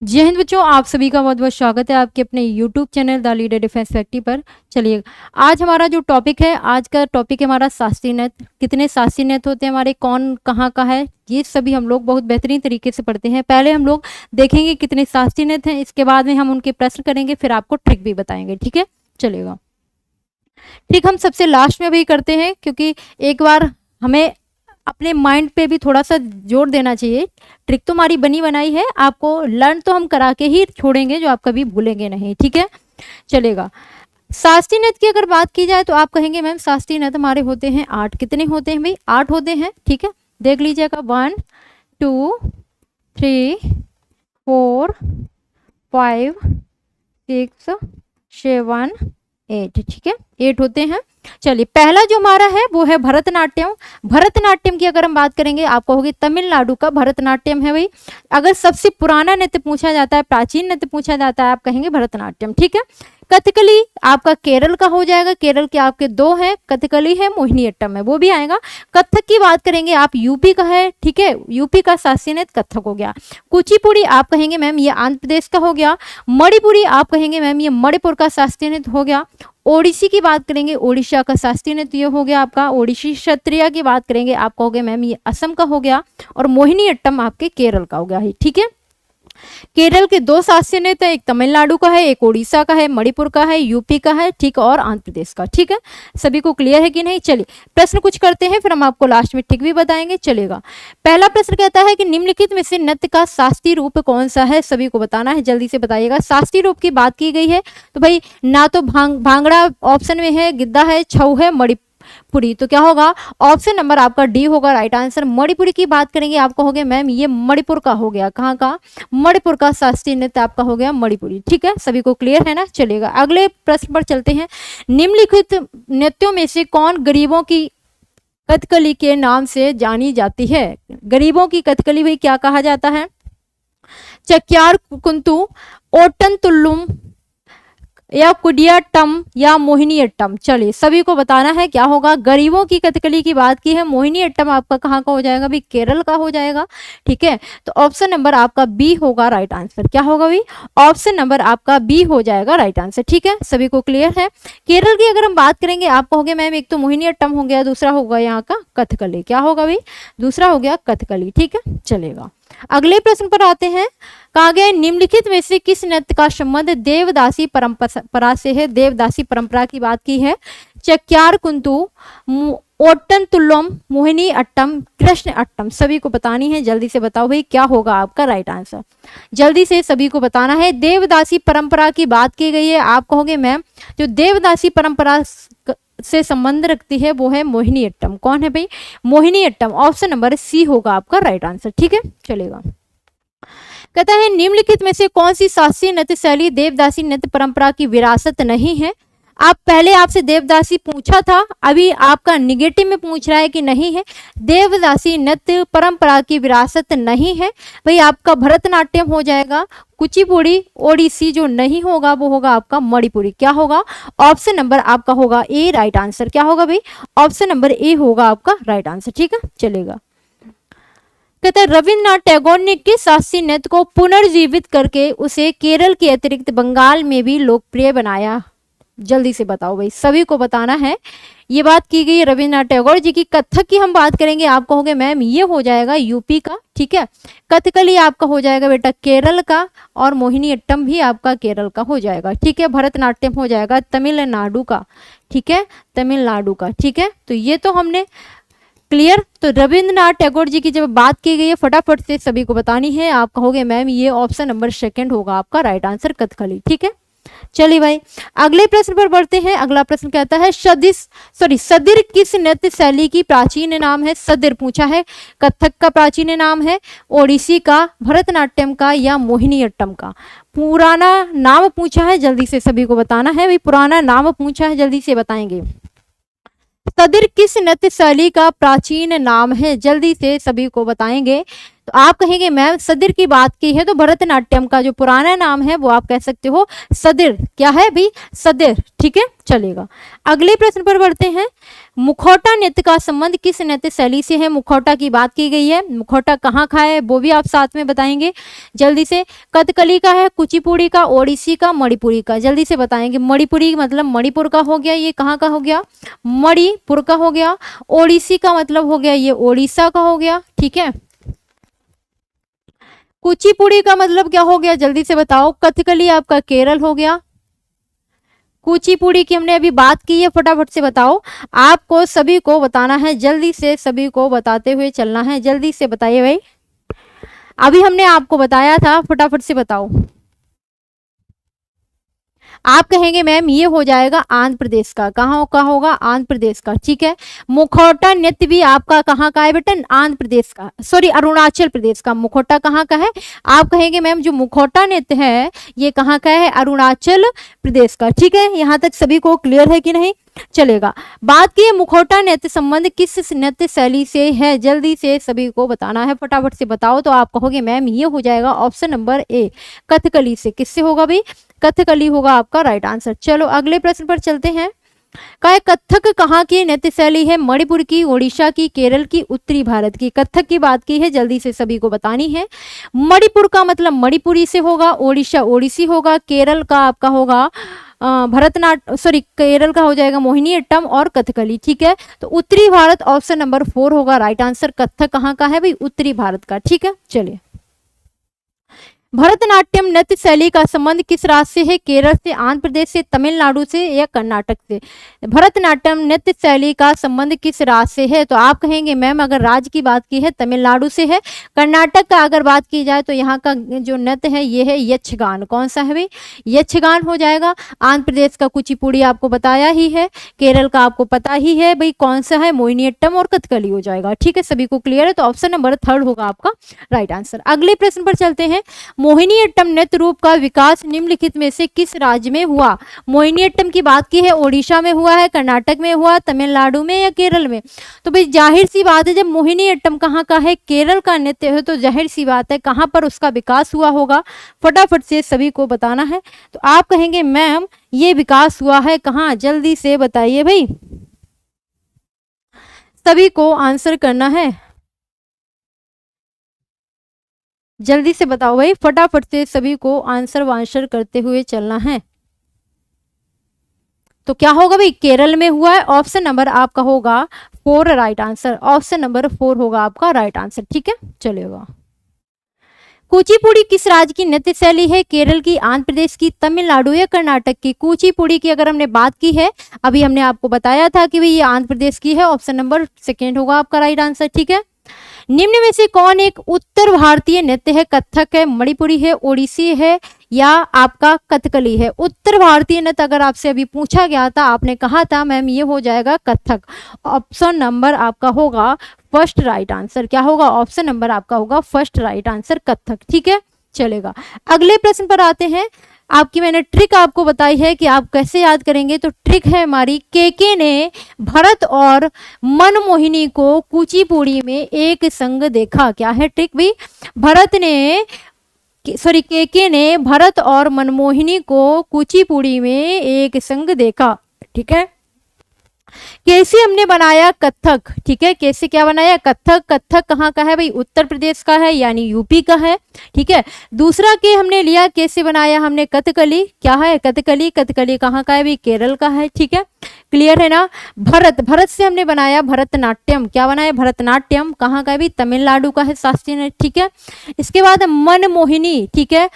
जय हिंद बच्चों, आप सभी का बहुत बहुत स्वागत है आपके अपने YouTube channel the leader defence factory पर। चलिए, आज हमारा जो टॉपिक है, आज का टॉपिक है हमारा शास्त्रीय नृत्य। कितने शास्त्रीय नृत्य होते हैं हमारे, कौन कहाँ का है, ये सभी हम लोग बहुत बेहतरीन तरीके से पढ़ते हैं। पहले हम लोग देखेंगे कितने शास्त्रीय नृत्य हैं, इसके बाद में हम उनके प्रश्न करेंगे, फिर आपको ट्रिक भी बताएंगे। ठीक है, चलेगा। ट्रिक हम सबसे लास्ट में भी करते हैं, क्योंकि एक बार हमें अपने माइंड पे भी थोड़ा सा जोर देना चाहिए। ट्रिक तो हमारी बनी बनाई है, आपको लर्न तो हम करा के ही छोड़ेंगे, जो आप कभी भूलेंगे नहीं। ठीक है, चलेगा। शास्त्रीय नृत्य की अगर बात की जाए तो आप कहेंगे मैम शास्त्रीय नृत्य हमारे होते हैं 8। कितने होते हैं भाई? 8 होते हैं। ठीक है, देख लीजिएगा। 1 2 3 4 5 6 7 8। ठीक है, 8 होते हैं। चलिए, पहला जो हमारा है वो है भरतनाट्यम। भरतनाट्यम की अगर हम बात करेंगे, आप कहोगे तमिलनाडु का भरतनाट्यम है भाई। अगर सबसे पुराना नृत्य पूछा जाता है, प्राचीन नृत्य पूछा जाता है, आप कहेंगे भरतनाट्यम। ठीक है, कथकली आपका केरल का हो जाएगा। केरल के आपके 2 हैं, कथकली है, मोहिनीअट्टम है, वो भी आएगा। कथक की बात करेंगे, आप यूपी का है। ठीक है, यूपी का शास्त्रीय नृत्य कथक हो गया। कुचिपुड़ी आप कहेंगे मैम ये आंध्र प्रदेश का हो गया। मणिपुरी आप कहेंगे मैम ये मणिपुर का शास्त्रीय नृत्य हो गया। ओडिसी की बात करेंगे, ओडिशा का शास्त्रीय नृत्य हो गया आपका। ओडिसी क्षत्रिय की बात करेंगे, आप कहोगे मैम ये असम का हो गया। और मोहिनीअट्टम आपके केरल का हो गया है। ठीक है, केरल के 2 शास्त्रीय नृत्य, एक तमिलनाडु का है, एक ओडिशा का है, मणिपुर का है, यूपी का है, ठीक, और आंध्र प्रदेश का। ठीक है, सभी को क्लियर है कि नहीं? चलिए, प्रश्न कुछ करते हैं, फिर हम आपको लास्ट में ठीक भी बताएंगे। चलेगा। पहला प्रश्न कहता है कि निम्नलिखित में से नृत्य का शास्त्रीय रूप कौन सा है? सभी को बताना है, जल्दी से बताइएगा। शास्त्रीय रूप की बात की गई है तो भाई ना तो भांगड़ा ऑप्शन में है, गिद्धा है, छऊ है, मणिपुरी, तो क्या होगा? ऑप्शन नंबर आपका डी होगा राइट आंसर। मणिपुरी की बात करेंगे, आप कहोगे मैम ये मणिपुर का हो गया। कहाँ का? मणिपुर का शास्त्रीय नृत्य आपका हो गया मणिपुरी। ठीक है, सभी को क्लियर है ना? चलेगा, अगले प्रश्न पर चलते हैं। निम्नलिखित नृत्यों में से कौन गरीबों की कथकली के नाम से जानी जाती है? गरीबों की कथकली भाई क्या कहा जाता है? चक्यार कुंतु, ओटन तुल्लुम, या कुडियाट्टम, या मोहिनीअट्टम। चलिए, सभी को बताना है क्या होगा। गरीबों की कथकली की बात की है, मोहिनीअट्टम आपका कहाँ का हो जाएगा भाई? केरल का हो जाएगा। ठीक है, तो ऑप्शन नंबर आपका बी होगा राइट आंसर। क्या होगा भाई? ऑप्शन नंबर आपका बी हो जाएगा राइट आंसर। ठीक है, सभी को क्लियर है। केरल की अगर हम बात करेंगे, आप कहोगे मैम एक तो मोहिनीअट्टम हो गया, दूसरा होगा यहाँ का कथकली। क्या होगा भाई? दूसरा हो गया कथकली। ठीक है, चलेगा। अगले प्रश्न पर आते हैं। कहा गया निम्नलिखित में से किस नृत्य का संबंध देवदासी परंपरा से है? देवदासी परंपरा की बात की है। चक्यार कुंतु, ओट्टन तुल्लम, मोहिनी अट्टम, कृष्ण अट्टम। सभी को बतानी है, जल्दी से बताओ भाई क्या होगा आपका राइट आंसर। जल्दी से सभी को बताना है। देवदासी परंपरा की बात की गई है, आप कहोगे मैम जो देवदासी परंपरा से संबंध रखती है वो है मोहिनीअट्टम। कौन है भाई? मोहिनीअट्टम। ऑप्शन नंबर सी होगा आपका राइट आंसर। ठीक है, चलेगा। कहता है निम्नलिखित में से कौन सी शास्त्रीय नृत्य शैली देवदासी नृत्य परंपरा की विरासत नहीं है? आप पहले आपसे देवदासी पूछा था, अभी आपका निगेटिव में पूछ रहा है कि नहीं है। देवदासी नृत्य परंपरा की विरासत नहीं है भाई, आपका भरतनाट्यम हो जाएगा। कुचिपुड़ी, ओडिसी जो नहीं होगा वो होगा आपका मणिपुरी। क्या होगा? ऑप्शन नंबर आपका होगा ए राइट आंसर। क्या होगा भाई? ऑप्शन नंबर ए होगा आपका राइट आंसर। ठीक है, चलेगा। कहता है रविन्द्रनाथ टैगोर ने किस शास्त्रीय नृत्य को पुनर्जीवित करके उसे केरल के अतिरिक्त बंगाल में भी लोकप्रिय बनाया? जल्दी से बताओ भाई, सभी को बताना है। ये बात की गई रविन्द्रनाथ टैगोर जी की। कथक की हम बात करेंगे, आप कहोगे मैम ये हो जाएगा यूपी का। ठीक है, कथकली आपका हो जाएगा बेटा केरल का, और मोहिनीअट्टम भी आपका केरल का हो जाएगा। ठीक है, भरतनाट्यम हो जाएगा तमिलनाडु का। ठीक है, तमिलनाडु का। ठीक है, तो ये तो हमने क्लियर। तो रविन्द्रनाथ टैगोर जी की जब बात की गई है, फटाफट से सभी को बतानी है। आप कहोगे मैम ये ऑप्शन नंबर सेकंड होगा आपका राइट आंसर, कथकली। ठीक है, चलिए भाई अगले प्रश्न पर बढ़ते हैं। अगला प्रश्न कहता है सदिर किस नृत्य शैली की प्राचीन नाम है? सदिर पूछा है, कथक का प्राचीन नाम है, ओडिसी का, भरतनाट्यम का, या मोहिनीअट्टम का? पुराना नाम पूछा है, जल्दी से सभी को बताना है भाई। पुराना नाम पूछा है, जल्दी से बताएंगे। सदिर किस नृत्य शैली का प्राचीन नाम है? जल्दी से सभी को बताएंगे। तो आप कहेंगे मैम सदिर की बात की है तो भरतनाट्यम का जो पुराना नाम है वो आप कह सकते हो सदिर। क्या है भाई? सदिर। ठीक है, चलेगा। अगले प्रश्न पर बढ़ते हैं। मुखौटा नृत्य का संबंध किस नृत्य शैली से है? मुखौटा की बात की गई है, मुखौटा कहाँ का है वो भी आप साथ में बताएंगे जल्दी से। कथकली का है, कुचिपुड़ी का, ओडिसी का, मणिपुरी का, जल्दी से बताएंगे। मणिपुरी मतलब मणिपुर का हो गया, ये कहाँ का हो गया? मणिपुर का हो गया। ओडिसी का मतलब हो गया ये ओडिशा का हो गया। ठीक है, कुचिपुड़ी का मतलब क्या हो गया जल्दी से बताओ? कथकली आपका केरल हो गया। कुचिपुड़ी की हमने अभी बात की है, फटाफट से बताओ। आपको सभी को बताना है, जल्दी से सभी को बताते हुए चलना है, जल्दी से बताइए भाई। अभी हमने आपको बताया था, फटाफट से बताओ। आप कहेंगे मैम ये हो जाएगा आंध्र प्रदेश का। कहाँ का होगा? आंध्र प्रदेश का। ठीक है, मुखौटा नृत्य भी आपका कहाँ का है बेटा? आंध्र प्रदेश का, सॉरी अरुणाचल प्रदेश का। मुखौटा कहाँ का है? आप कहेंगे मैम जो मुखौटा नृत्य है ये कहाँ का है? अरुणाचल प्रदेश का। ठीक है, यहाँ तक सभी को क्लियर है कि नहीं? चलेगा। बात की मुखौटा नृत्य संबंध किस नृत्य शैली से है? जल्दी से सभी को बताना है, फटाफट से बताओ। तो आप कहोगे मैम ये हो जाएगा ऑप्शन नंबर ए, कथकली से। किससे होगा भाई? कथकली होगा आपका राइट आंसर। चलो अगले प्रश्न पर चलते हैं। काय कथक कहाँ की नृत्य शैली है? मणिपुर की, ओडिशा की, केरल की, उत्तरी भारत की। कथक की बात की है, जल्दी से सभी को बतानी है। मणिपुर का मतलब मणिपुरी से होगा, ओडिशा ओडिसी होगा, केरल का आपका होगा भरतनाट्यम, सॉरी केरल का हो जाएगा मोहिनीअट्टम और कथकली। ठीक है, तो उत्तरी भारत ऑप्शन नंबर 4 होगा राइट आंसर। कथक कहाँ का है भाई? उत्तरी भारत का। ठीक है, चलिए। भरतनाट्यम नृत्य शैली का संबंध किस राज्य से है? केरल से, आंध्र प्रदेश से, तमिलनाडु से या कर्नाटक से? भरतनाट्यम नृत्य शैली का संबंध किस राज्य से है? तो आप कहेंगे मैम अगर राज्य की बात की है तमिलनाडु से है। कर्नाटक का अगर बात की जाए तो यहाँ का जो नृत्य है ये है यक्षगान। कौन सा है भाई? यक्षगान हो जाएगा। आंध्र प्रदेश का कुचिपुड़ी आपको बताया ही है, केरल का आपको पता ही है भाई कौन सा है, मोहिनीअट्टम और कथकली हो जाएगा। ठीक है, सभी को क्लियर है? तो ऑप्शन नंबर 3 होगा आपका राइट आंसर। अगले प्रश्न पर चलते हैं। मोहिनीअट्टम नृत्य रूप का विकास निम्नलिखित में से किस राज्य में हुआ? मोहिनीअट्टम की बात की है, ओडिशा में हुआ है, कर्नाटक में हुआ, तमिलनाडु में या केरल में? तो भाई जाहिर सी बात है जब मोहिनीअट्टम कहाँ का है? केरल का नृत्य है, तो जाहिर सी बात है कहाँ पर उसका विकास हुआ होगा? फटाफट से सभी को बताना है। तो आप कहेंगे मैम ये विकास हुआ है कहाँ? जल्दी से बताइए भाई, सभी को आंसर करना है, जल्दी से बताओ भाई, फटाफट से सभी को आंसर वांसर करते हुए चलना है। तो क्या होगा भाई? केरल में हुआ है। ऑप्शन नंबर आपका होगा 4 राइट आंसर। ऑप्शन नंबर 4 होगा आपका राइट आंसर। ठीक है, चलेगा। कुचिपुड़ी किस राज्य की नृत्य शैली है? केरल की, आंध्र प्रदेश की, तमिलनाडु या कर्नाटक की? कुचिपुड़ी की अगर हमने बात की है, अभी हमने आपको बताया था कि भाई ये आंध्र प्रदेश की है। ऑप्शन नंबर 2 होगा आपका राइट आंसर। ठीक है, निम्न में से कौन एक उत्तर भारतीय नृत्य है? कथक है, मणिपुरी है, ओडिसी है या आपका कथकली है? उत्तर भारतीय नृत्य अगर आपसे अभी पूछा गया था, आपने कहा था मैम ये हो जाएगा कथक। ऑप्शन नंबर आपका होगा फर्स्ट राइट आंसर। क्या होगा? ऑप्शन नंबर आपका होगा फर्स्ट राइट आंसर, कथक। ठीक है, चलेगा। अगले प्रश्न पर आते हैं। आपकी मैंने ट्रिक आपको बताई है कि आप कैसे याद करेंगे, तो ट्रिक है हमारी, केके ने भरत और मनमोहिनी को कुचिपुड़ी में एक संग देखा। क्या है ट्रिक भी? भरत ने सॉरी केके ने भरत और मनमोहिनी को कुचिपुड़ी में एक संग देखा। ठीक है, कैसे हमने बनाया? कथक। ठीक है, कैसे क्या बनाया? कथक। कथक कहाँ का है भाई? उत्तर प्रदेश का है, यानी यूपी का है। ठीक है, दूसरा के हमने लिया कैसे बनाया हमने? कथकली। क्या है? कथकली। कथकली कहाँ का है भाई? केरल का है। ठीक है, क्लियर है ना? भरत, भरत से हमने बनाया भरतनाट्यम। क्या बनाया? भरतनाट्यम। कहाँ का है भाई? तमिलनाडु का है शास्त्रीय नृत्य। ठीक है, इसके बाद मनमोहिनी। ठीक है,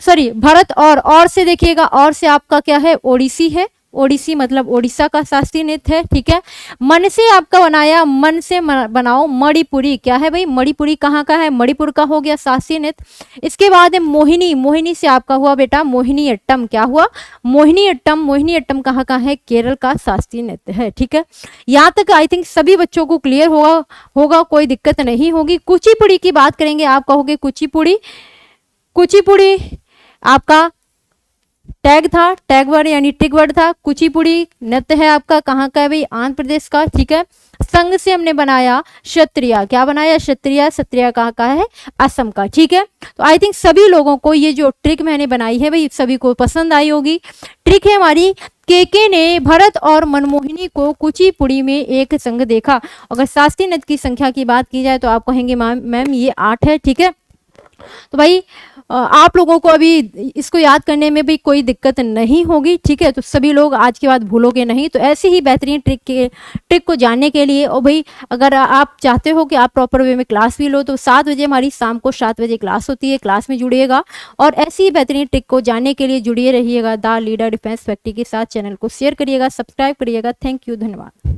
सॉरी भरत और से देखिएगा, और से आपका क्या है? ओडिसी है। ओडिसी मतलब ओडिशा का शास्त्रीय नृत्य है। ठीक है, मन से आपका बनाया, मन से बनाओ मणिपुरी। क्या है भाई? मणिपुरी कहाँ का है? मणिपुर का हो गया शास्त्रीय नृत्य। इसके बाद है मोहिनी। मोहिनी से आपका हुआ बेटा मोहिनीअट्टम। क्या हुआ? मोहिनीअट्टम। मोहिनीअट्टम कहाँ का है? केरल का शास्त्रीय नृत्य है। ठीक है, यहाँ तक आई थिंक सभी बच्चों को क्लियर होगा, कोई दिक्कत नहीं होगी। कुचिपुड़ी की बात करेंगे, आप कहोगे कुचिपुड़ी। कुचिपुड़ी आपका टैग था, टैग वर्ड यानी ट्रिक वर्ड था। कुचिपुड़ी नृत्य है आपका कहाँ का है भाई, आंध्र प्रदेश का, ठीक है। संघ से हमने बनाया क्षत्रिया, क्या बनाया, क्षत्रिया, क्षत्रिया कहाँ का है, असम का, ठीक है। तो आई थिंक सभी लोगों को ये जो ट्रिक मैंने बनाई है भाई सभी को पसंद आई होगी। ट्रिक है हमारी, केके ने भरत और मनमोहिनी को कुचिपुड़ी में एक संग देखा। अगर शास्त्रीय नृत्य की संख्या की बात की जाए तो आप कहेंगे मैम ये 8 है, ठीक है। तो भाई आप लोगों को अभी इसको याद करने में भी कोई दिक्कत नहीं होगी, ठीक है। तो सभी लोग आज के बाद भूलोगे नहीं। तो ऐसी ही बेहतरीन ट्रिक को जानने के लिए, और भाई अगर आप चाहते हो कि आप प्रॉपर वे में क्लास भी लो तो 7 बजे हमारी शाम को 7 बजे क्लास होती है, क्लास में जुड़िएगा। और ऐसी ही बेहतरीन ट्रिक को जानने के लिए जुड़िए रहिएगा द लीडर डिफेंस फैक्ट्री के साथ। चैनल को शेयर करिएगा, सब्सक्राइब करिएगा। थैंक यू, धन्यवाद।